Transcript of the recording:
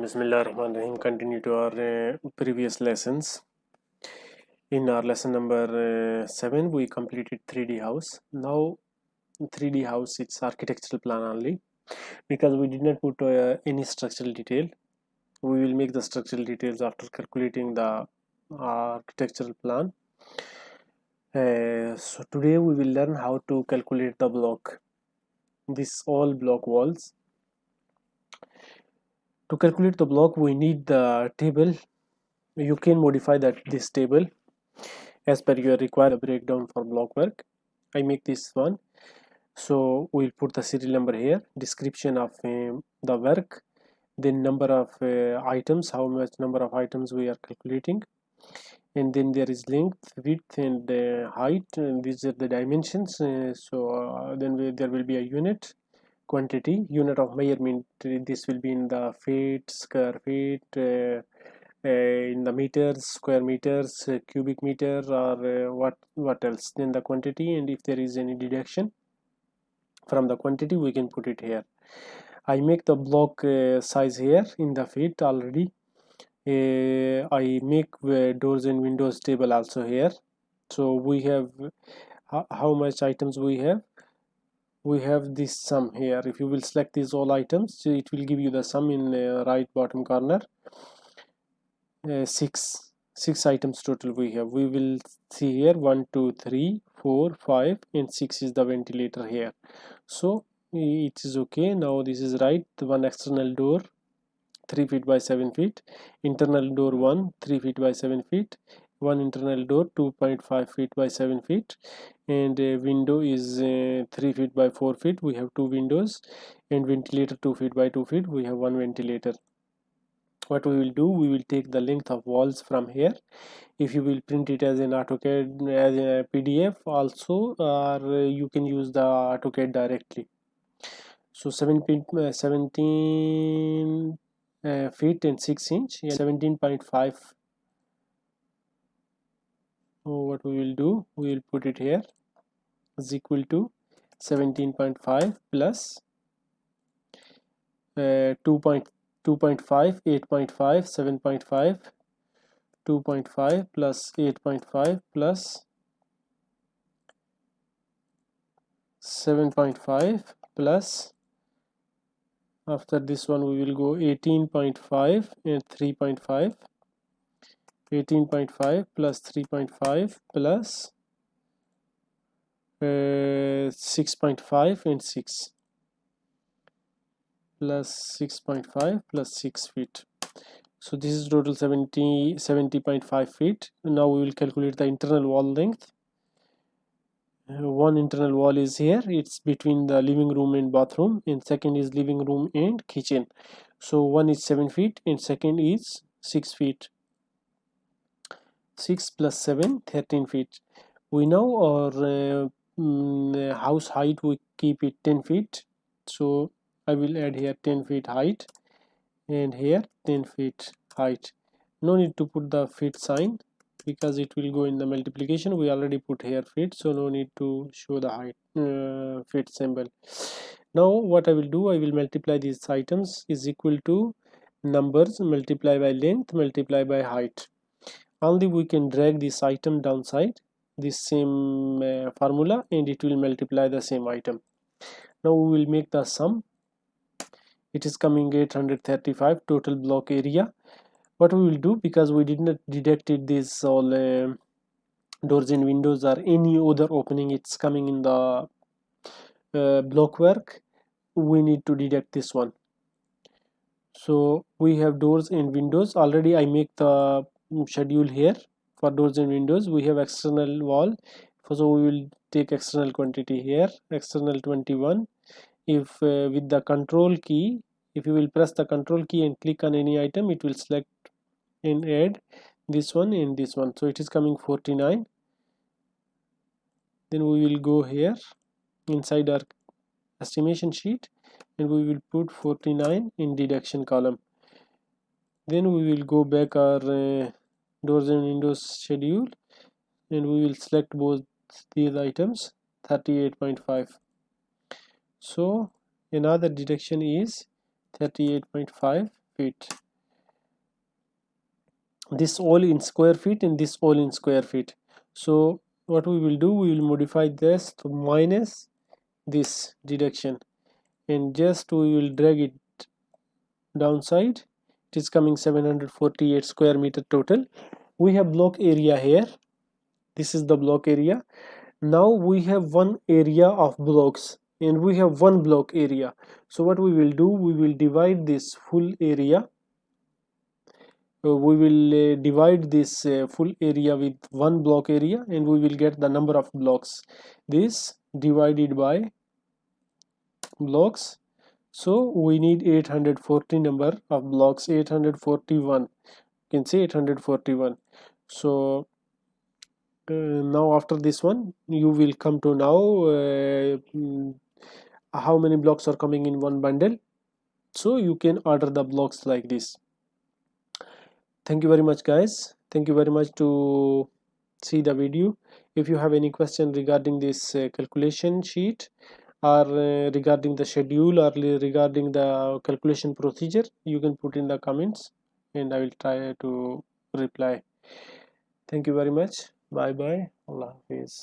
Bismillahirrahmanirrahim. Continue to our previous lessons. In our lesson number 7, we completed 3D house. Now 3D house, it's architectural plan only, because we did not put any structural detail. We will make the structural details after calculating the architectural plan. So today we will learn how to calculate the block, this all block walls. To calculate the block, we need the table. You can modify this table as per your required breakdown for block work. I make this one. So we'll put the serial number here, description of the work, then number of items, how much number of items we are calculating, and then there is length, width, and height, and these are the dimensions. Then there will be a unit, quantity, unit of measurement. This will be in the feet, square feet, in the meters, square meters, cubic meter, or what else. Then the quantity, and if there is any deduction from the quantity, we can put it here. I make the block size here in the feet already. I make doors and windows table also here. So we have how much items we have. We have this sum here. If you will select these all items, it will give you the sum in right bottom corner. Six items total we have. We will see here 1 2 3 4 5 and 6 is the ventilator here. So it is okay. Now this is right. One external door 3 feet by 7 feet, internal door 1 3 feet by 7 feet, one internal door 2.5 feet by 7 feet, and a window is 3 feet by 4 feet. We have two windows, and ventilator 2 feet by 2 feet. We have one ventilator. What we will do, we will take the length of walls from here. If you will print it as an AutoCAD, as a PDF also, or you can use the AutoCAD directly. So 17 feet and 6 inch, 17.5. What we will do, we will put it here is equal to 17.5 plus 2.5, 8.5, 7.5, 2.5 plus 8.5 plus 7.5 plus, after this one we will go 18.5 and 3.5, 18.5 plus 3.5 plus 6.5 and 6 plus 6.5 plus 6 feet. So this is total 70.5 feet. Now we will calculate the internal wall length. One internal wall is here, it's between the living room and bathroom, and second is living room and kitchen. So one is 7 feet and second is 6 feet. 6 plus 7, 13 feet. We know our house height, we keep it 10 feet. So I will add here 10 feet height and here 10 feet height. No need to put the feet sign because it will go in the multiplication. We already put here feet, so no need to show the height feet symbol. Now what I will do, I will multiply these items is equal to numbers multiply by length multiply by height. Only we can drag this item downside this same formula, and it will multiply the same item. Now we will make the sum. It is coming 835 total block area. What we will do, because we did not deducted this all doors and windows or any other opening, it's coming in the block work, we need to deduct this one. So we have doors and windows already. I make the schedule here for doors and windows. We have external wall, so we will take external quantity here, external 21. If with the control key, if you will press the control key and click on any item, it will select and add this one and this one. So it is coming 49. Then we will go here inside our estimation sheet and we will put 49 in deduction column. Then we will go back our doors and windows schedule and we will select both these items 38.5. So another deduction is 38.5 feet. this all in square feet and this all in square feet. So what we will do, we will modify this to minus this deduction, and just we will drag it downside. It is coming 748 square meter total. We have block area here. This is the block area. Now we have one area of blocks and we have one block area. So what we will do, we will divide this full area. We will divide this full area with one block area, and we will get the number of blocks. This divided by blocks. So we need 840 number of blocks, 841. You can say 841. So now after this one, you will come to know how many blocks are coming in one bundle. So you can order the blocks like this. Thank you very much, guys. Thank you very much to see the video. If you have any question regarding this calculation sheet, or regarding the schedule, or regarding the calculation procedure, you can put in the comments and I will try to reply. Thank you very much. Bye bye. Allah Hafiz.